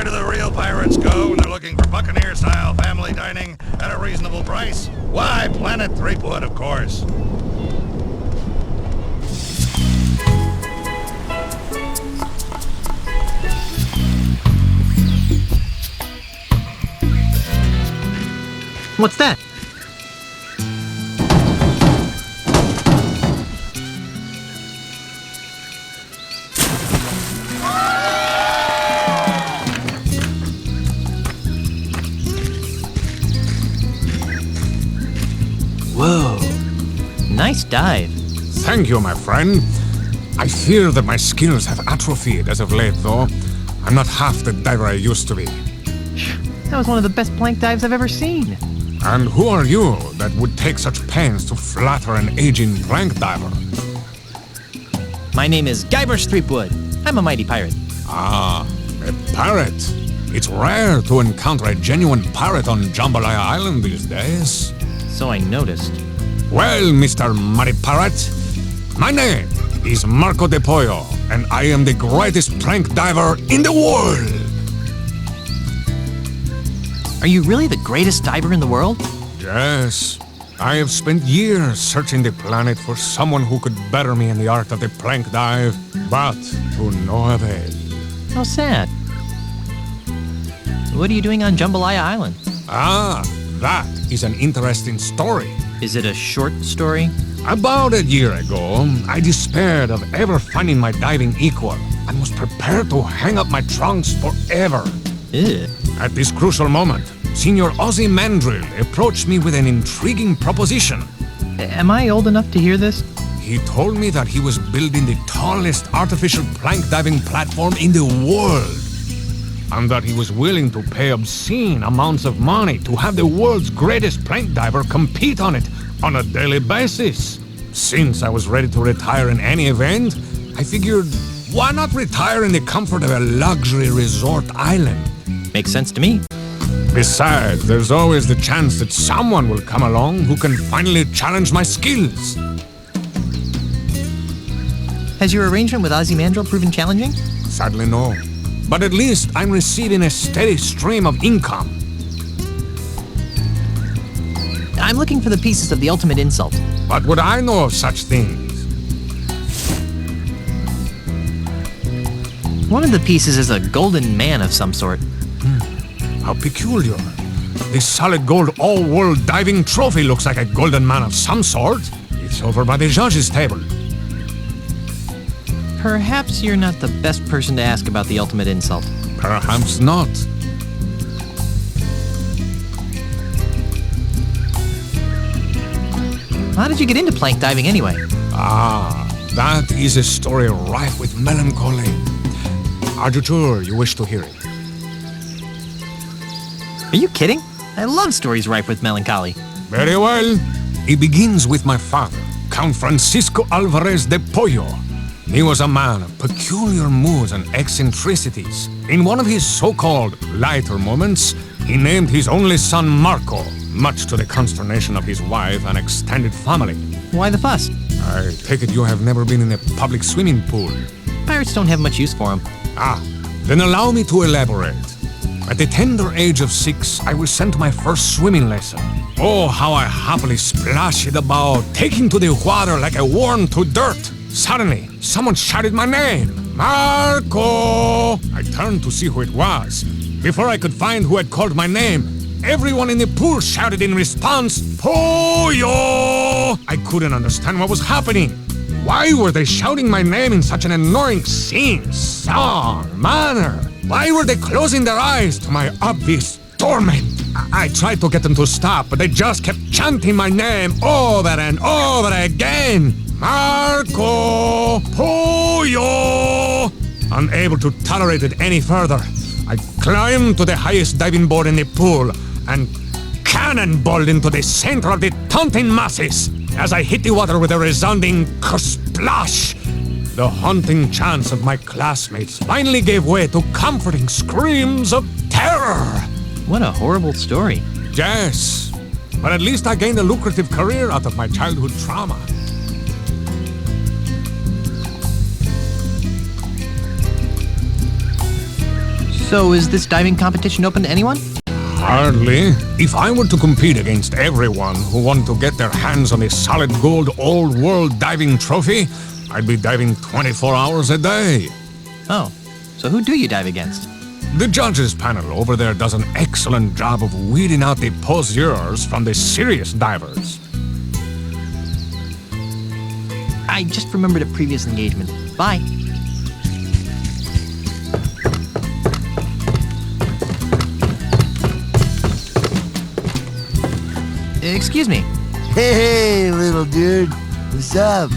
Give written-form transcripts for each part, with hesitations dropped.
do the real pirates go when they're looking for Buccaneer-style family dining at a reasonable price? Why, Planet Threepwood, of course. What's that? Whoa. Nice dive. Thank you, my friend. I fear that my skills have atrophied as of late, though. I'm not half the diver I used to be. That was one of the best plank dives I've ever seen. And who are you that would take such pains to flatter an aging plank diver? My name is Guybrush Threepwood. I'm a mighty pirate. Ah, a pirate. It's rare to encounter a genuine pirate on Jambalaya Island these days. So I noticed. Well, Mr. Mighty Pirate, my name is Marco de Pollo, and I am the greatest plank diver in the world. Are you really the greatest diver in the world? Yes. I have spent years searching the planet for someone who could better me in the art of the plank dive, but to no avail. How sad. What are you doing on Jambalaya Island? Ah, that is an interesting story. Is it a short story? About a year ago, I despaired of ever finding my diving equal and was prepared to hang up my trunks forever. Ew. At this crucial moment, Senior Ozzy Mandrill approached me with an intriguing proposition. Am I old enough to hear this? He told me that he was building the tallest artificial plank diving platform in the world, and that he was willing to pay obscene amounts of money to have the world's greatest plank diver compete on it on a daily basis. Since I was ready to retire in any event, I figured, why not retire in the comfort of a luxury resort island? Makes sense to me. Besides, there's always the chance that someone will come along who can finally challenge my skills. Has your arrangement with Ozzy Mandrill proven challenging? Sadly, no. But at least I'm receiving a steady stream of income. I'm looking for the pieces of the ultimate insult. What would I know of such things? One of the pieces is a golden man of some sort. How peculiar. This solid gold all-world diving trophy looks like a golden man of some sort. It's over by the judge's table. Perhaps you're not the best person to ask about the ultimate insult. Perhaps not. How did you get into plank diving anyway? Ah, that is a story rife with melancholy. Are you sure you wish to hear it? Are you kidding? I love stories rife with melancholy. Very well. It begins with my father, Count Francisco Alvarez de Pollo. He was a man of peculiar moods and eccentricities. In one of his so-called lighter moments, he named his only son Marco, much to the consternation of his wife and extended family. Why the fuss? I take it you have never been in a public swimming pool. Pirates don't have much use for them. Ah, then allow me to elaborate. At the tender age of 6, I was sent to my first swimming lesson. Oh, how I happily splashed about, taking to the water like a worm to dirt. Suddenly, someone shouted my name. Marco! I turned to see who it was. Before I could find who had called my name, everyone in the pool shouted in response, Pollo! I couldn't understand what was happening. Why were they shouting my name in such an annoying sing-song manner? Why were they closing their eyes to my obvious torment? I tried to get them to stop, but they just kept chanting my name over and over again. Marco Pollo! Unable to tolerate it any further, I climbed to the highest diving board in the pool and cannonballed into the center of the taunting masses. As I hit the water with a resounding splash, the haunting chants of my classmates finally gave way to comforting screams of terror. What a horrible story. Yes, but at least I gained a lucrative career out of my childhood trauma. So is this diving competition open to anyone? Hardly. If I were to compete against everyone who want to get their hands on a solid gold old world diving trophy, I'd be diving 24 hours a day. Oh, so who do you dive against? The judges panel over there does an excellent job of weeding out the poseurs from the serious divers. I just remembered a previous engagement. Bye. Excuse me. Hey, little dude. What's up?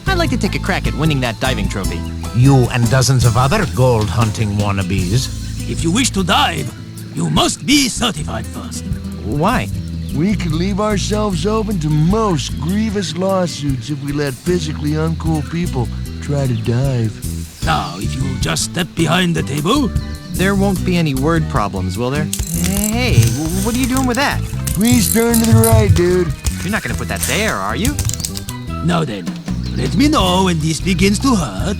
I'd like to take a crack at winning that diving trophy. You and dozens of other gold hunting wannabes. If you wish to dive, you must be certified first. Why? We could leave ourselves open to most grievous lawsuits if we let physically uncool people try to dive. Now, if you just step behind the table, There won't be any word problems, will there? Hey, what are you doing with that? Please turn to the right, dude. You're not gonna put that there, are you? now then, let me know when this begins to hurt.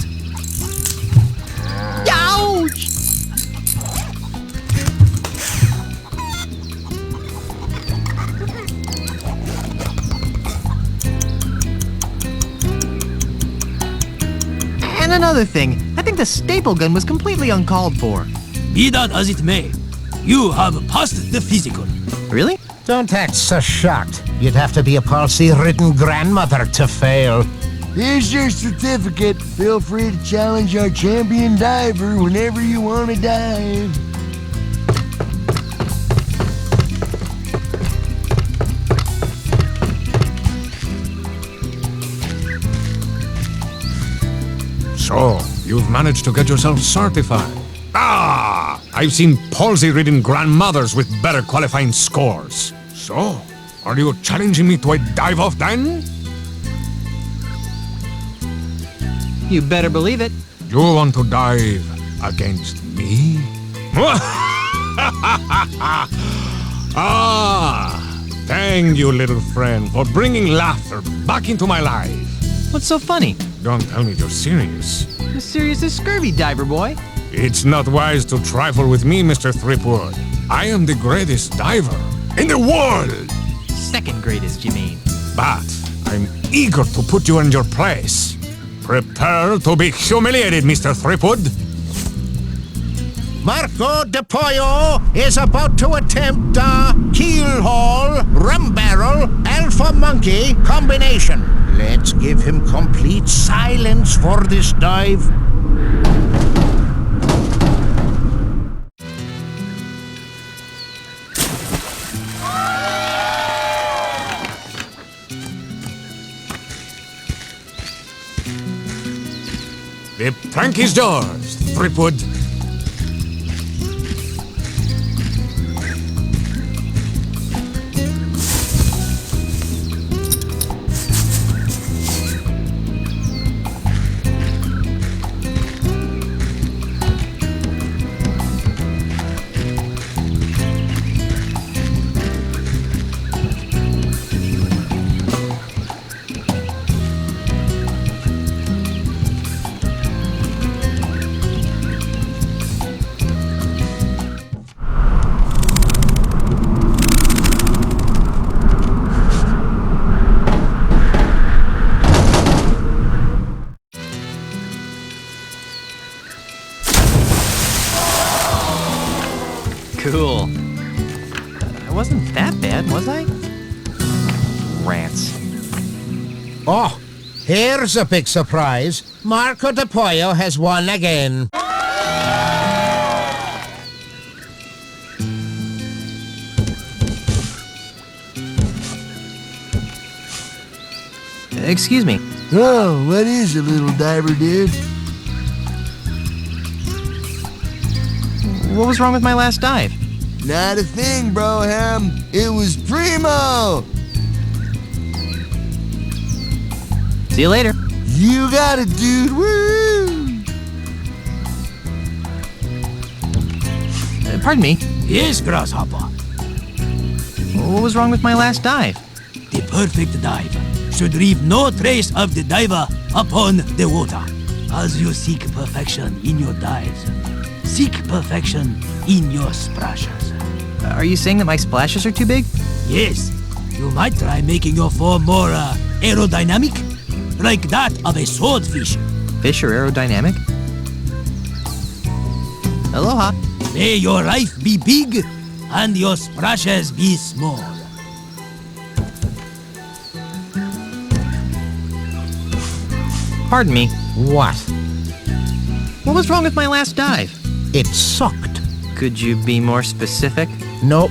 Ouch! And another thing, I think the staple gun was completely uncalled for. Be that as it may, you have passed the physical. Really? Don't act so shocked. You'd have to be a palsy-ridden grandmother to fail. Here's your certificate. Feel free to challenge our champion diver whenever you want to dive. So, you've managed to get yourself certified. Ah! I've seen palsy-ridden grandmothers with better qualifying scores. So, are you challenging me to a dive-off then? You better believe it. You want to dive against me? Ah! Thank you, little friend, for bringing laughter back into my life. What's so funny? Don't tell me you're serious. As serious as scurvy, diver boy. It's not wise to trifle with me, Mr. Threepwood. I am the greatest diver in the world. Second greatest, you mean? But I'm eager to put you in your place. Prepare to be humiliated, Mr. Threepwood. Marco de Pollo is about to attempt a keel haul, rum barrel, alpha monkey combination. Let's give him complete silence for this dive. The plank is yours, Threepwood. Cool. I wasn't that bad, was I? Rats. Oh, here's a big surprise. Marco de Pollo has won again. Excuse me. Oh, what is it, little diver dude? What was wrong with my last dive? Not a thing, bro, Ham. It was primo. See you later. You got it, dude. Woo! Pardon me. Yes, Grasshopper. What was wrong with my last dive? The perfect dive should leave no trace of the diver upon the water. as you seek perfection in your dives, seek perfection in your splashes. Are you saying that my splashes are too big? Yes, you might try making your form more aerodynamic, like that of a swordfish. Fish are aerodynamic? Aloha. May your life be big and your splashes be small. Pardon me. What? What was wrong with my last dive? It sucked. Could you be more specific? No,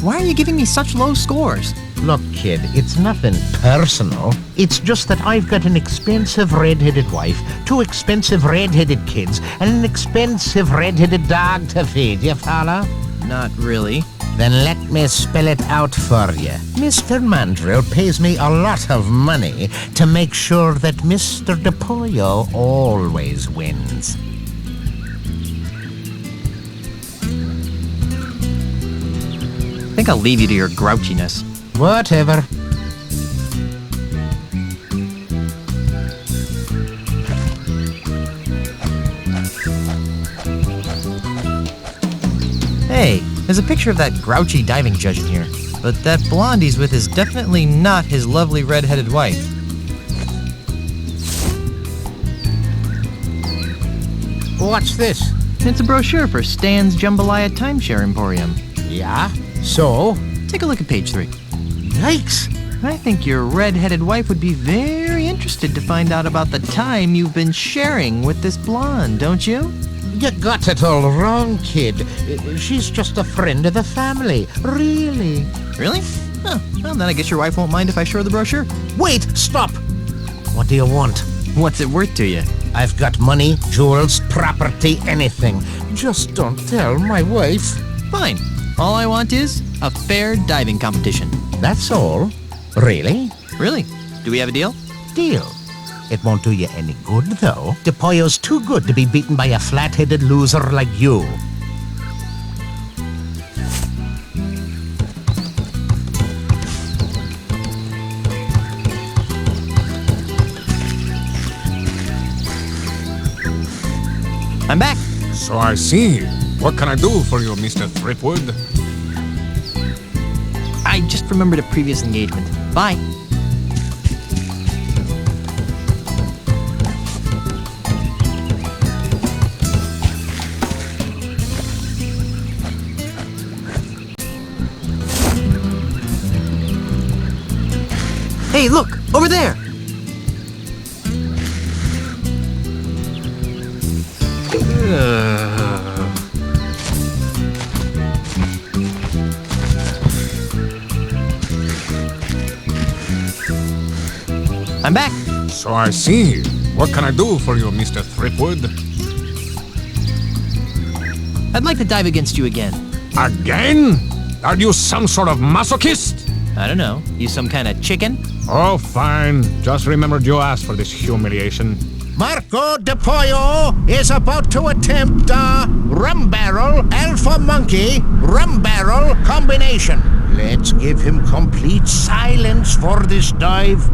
Why are you giving me such low scores? look, kid, it's nothing personal. It's just that I've got an expensive red-headed wife, 2 expensive red-headed kids, and an expensive red-headed dog to feed. You follow? Not really. Then let me spell it out for you. Mr. Mandrill pays me a lot of money to make sure that Mr. DePollo always wins. I think I'll leave you to your grouchiness. Whatever. Hey, there's a picture of that grouchy diving judge in here. But that blonde he's with is definitely not his lovely red-headed wife. What's this? It's a brochure for Stan's Jambalaya Timeshare Emporium. Yeah? So? Take a look at page 3. Yikes! I think your red-headed wife would be very interested to find out about the time you've been sharing with this blonde, don't you? You got it all wrong, kid. She's just a friend of the family. Really? Really? Oh, well, then I guess your wife won't mind if I show the brochure. Wait! Stop! What do you want? What's it worth to you? I've got money, jewels, property, anything. Just don't tell my wife. Fine. All I want is a fair diving competition. That's all? Really? Really? Do we have a deal? Deal. It won't do you any good, though. DePollo's too good to be beaten by a flat-headed loser like you. I'm back. So I see. What can I do for you, Mr. Threepwood? I just remembered a previous engagement. Bye. Hey, look! Over there! I'm back. So I see. What can I do for you, Mr. Threepwood? I'd like to dive against you again. Again? Are you some sort of masochist? I don't know. You some kind of chicken? Oh, fine. Just remembered you asked for this humiliation. Marco DePollo is about to attempt a rum barrel alpha monkey rum barrel combination. Let's give him complete silence for this dive.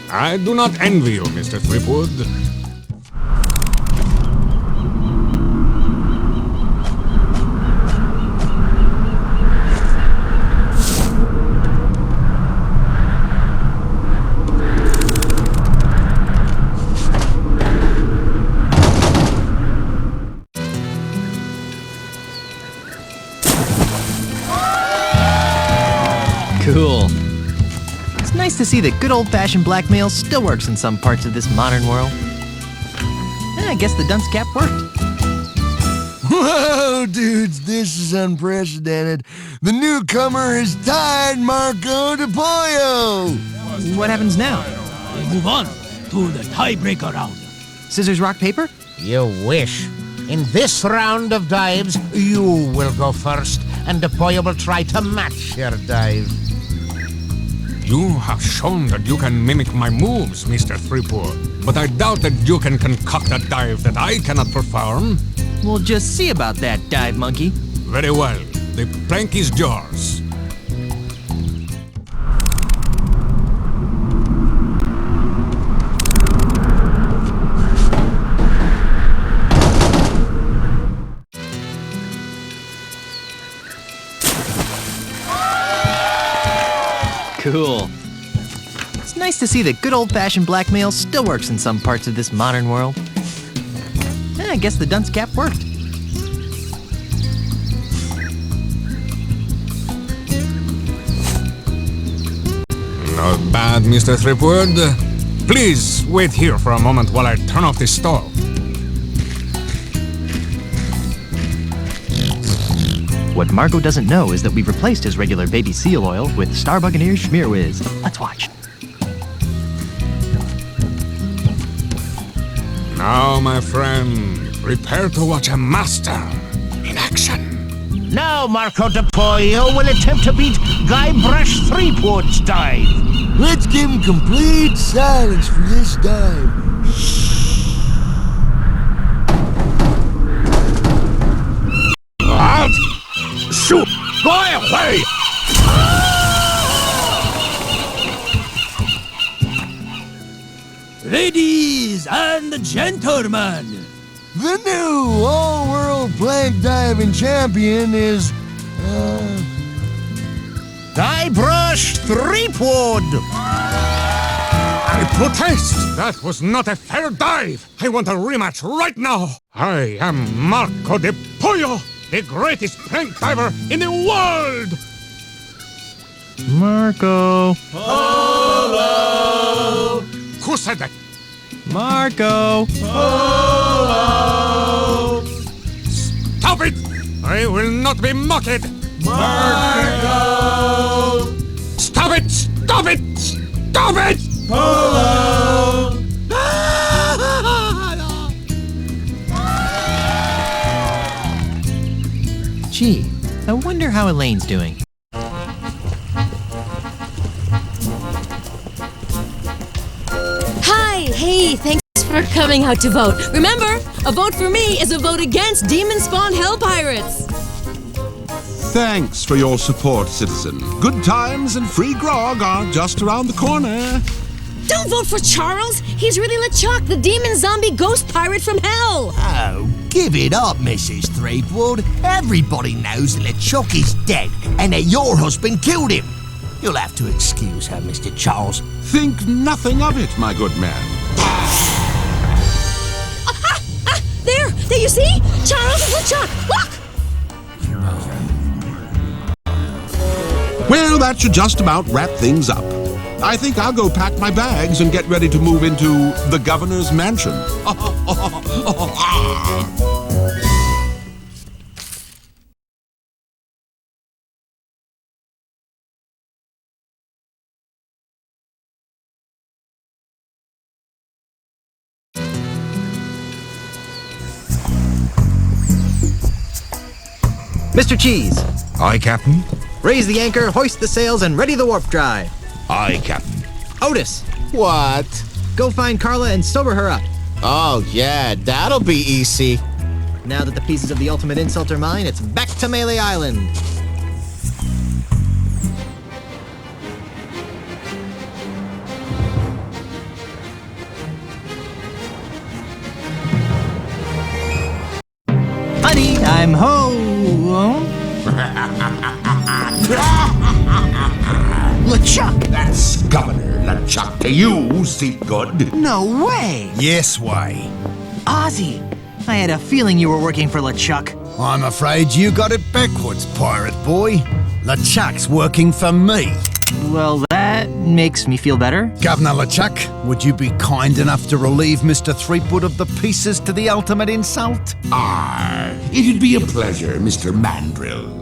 I do not envy you, Mr. Threepwood. Cool. It's nice to see that good old-fashioned blackmail still works in some parts of this modern world. I guess the dunce cap worked. Whoa, dudes, this is unprecedented. The newcomer has tied Marco DePollo. What happens now? We move on to the tiebreaker round. Scissors, rock, paper? You wish. In this round of dives, you will go first, and DePollo will try to match your dive. You have shown that you can mimic my moves, Mr. Threepwood, but I doubt that you can concoct a dive that I cannot perform. We'll just see about that, dive monkey. Very well. The plank is yours. Cool. It's nice to see that good old-fashioned blackmail still works in some parts of this modern world. I guess the dunce cap worked. Not bad, Mr. Threepwood. Please wait here for a moment while I turn off the stove. What Marco doesn't know is that we've replaced his regular baby seal oil with Star Buccaneer Schmear Whiz. Let's watch. Now, my friend, prepare to watch a master in action. Now Marco de Pollo will attempt to beat Guybrush Threepwood's dive. Let's give him complete silence for this dive. What? Shoot! Go away! Ladies and gentlemen, The new all-world plank diving champion is, Guybrush Threepwood. I protest! That was not a fair dive! I want a rematch right now! I am Marco de Pollo, the greatest plank diver in the world! Marco. Who said that? Marco. Stop it! I will not be mocked! Marco! Stop it! Stop it! Stop it! Gee, I wonder how Elaine's doing. Hi, hey, thanks for coming out to vote. Remember, a vote for me is a vote against demon-spawned hell pirates. Thanks for your support, citizen. Good times and free grog are just around the corner. Don't vote for Charles. He's really LeChuck, the demon zombie ghost pirate from hell. Oh, give it up, Mrs. Threepwood. Everybody knows that LeChuck is dead and that your husband killed him. You'll have to excuse her, Mr. Charles. Think nothing of it, my good man. There, you see? Charles is LeChuck. Look! Well, that should just about wrap things up. I think I'll go pack my bags and get ready to move into the governor's mansion. Mr. Cheese, Aye, Captain. raise the anchor, hoist the sails, and ready the warp drive. Aye, Captain. Otis, What? go find Carla and sober her up. Oh, yeah, that'll be easy. Now that the pieces of the ultimate insult are mine, it's back to Melee Island. Honey, I'm home. LeChuck! That's Governor LeChuck to you, Seatgood. No way! Yes way. Ozzy, I had a feeling you were working for LeChuck. I'm afraid you got it backwards, pirate boy. LeChuck's working for me. Well, that makes me feel better. Governor LeChuck, would you be kind enough to relieve Mr. Threepwood of the pieces to the ultimate insult? It'd be a pleasure, Mr. Mandrill.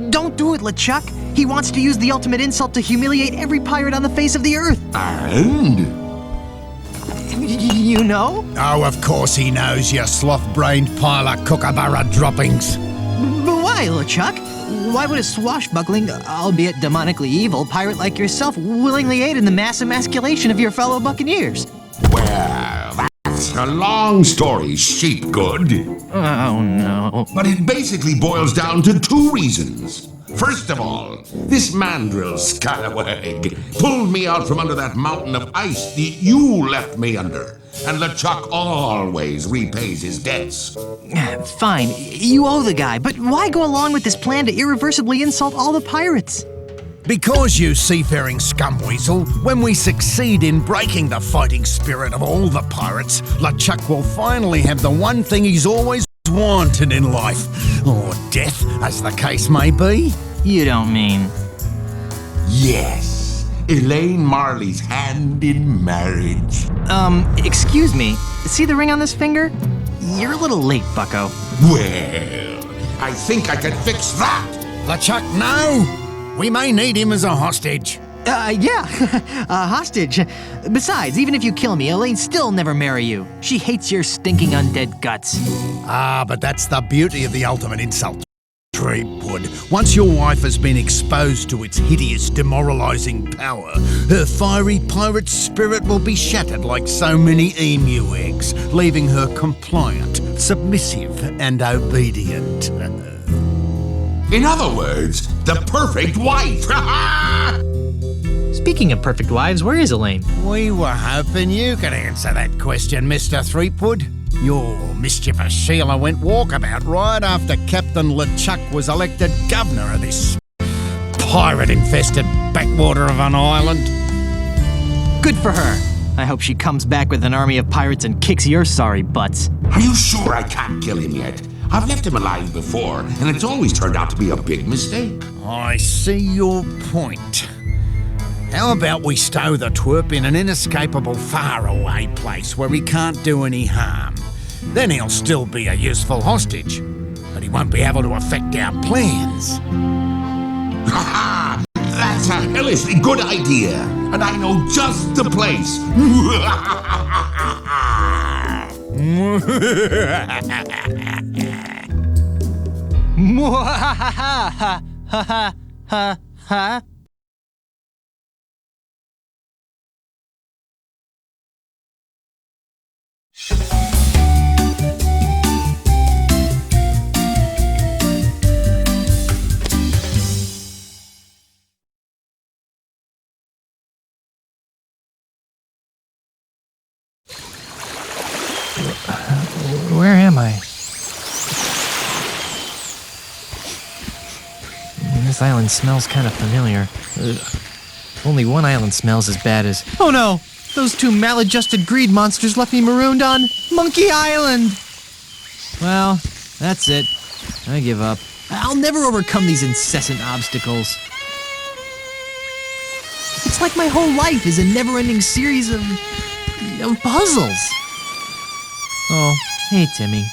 Don't do it, LeChuck. He wants to use the ultimate insult to humiliate every pirate on the face of the earth. And? You know? Oh, of course he knows, you sloth-brained pile of kookaburra droppings. But why, LeChuck? Why would a swashbuckling, albeit demonically evil, pirate like yourself willingly aid in the mass emasculation of your fellow buccaneers? Well, that's a long story, sheepgood. Oh, no. But it basically boils down to two reasons. First of all, this mandrill scalawag pulled me out from under that mountain of ice that you left me under. And LeChuck always repays his debts. Fine, you owe the guy, but why go along with this plan to irreversibly insult all the pirates? Because, you seafaring scumweasel, when we succeed in breaking the fighting spirit of all the pirates, LeChuck will finally have the one thing he's always wanted in life. Or death, as the case may be. You don't mean... Yes, Elaine Marley's hand in marriage. Excuse me. See the ring on this finger? You're a little late, bucko. Well, I think I can fix that. LeChuck, no! We may need him as a hostage. Yeah, a hostage. Besides, even if you kill me, Elaine'll still never marry you. She hates your stinking undead guts. Ah, but that's the beauty of the ultimate insult. Threepwood. Once your wife has been exposed to its hideous, demoralizing power, her fiery pirate spirit will be shattered like so many emu eggs, leaving her compliant, submissive, and obedient. In other words, the perfect wife. Speaking of perfect wives, where is Elaine? We were hoping you could answer that question, Mr. Threepwood. Your mischievous Sheila went walkabout right after Captain LeChuck was elected governor of this pirate-infested backwater of an island. Good for her. I hope she comes back with an army of pirates and kicks your sorry butts. Are you sure I can't kill him yet? I've left him alive before, and it's always turned out to be a big mistake. I see your point. How about we stow the twerp in an inescapable faraway place where he can't do any harm? Then he'll still be a useful hostage, but he won't be able to affect our plans. Ha ha! That's a hellishly good idea, and I know just the place. Where am I? This island smells kind of familiar. Ugh. Only one island smells as bad as... Oh no! Those two maladjusted greed monsters left me marooned on Monkey Island! Well, that's it. I give up. I'll never overcome these incessant obstacles. It's like my whole life is a never-ending series of puzzles. Oh, hey, Timmy.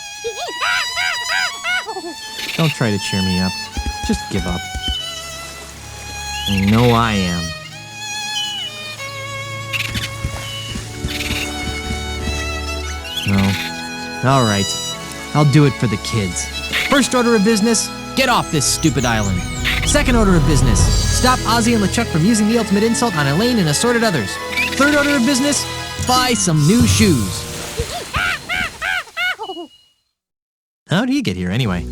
Don't try to cheer me up. Just give up. I know I am. No. All right. I'll do it for the kids. First order of business, get off this stupid island. Second order of business, stop Ozzy and LeChuck from using the ultimate insult on Elaine and assorted others. Third order of business, buy some new shoes. How did he get here anyway?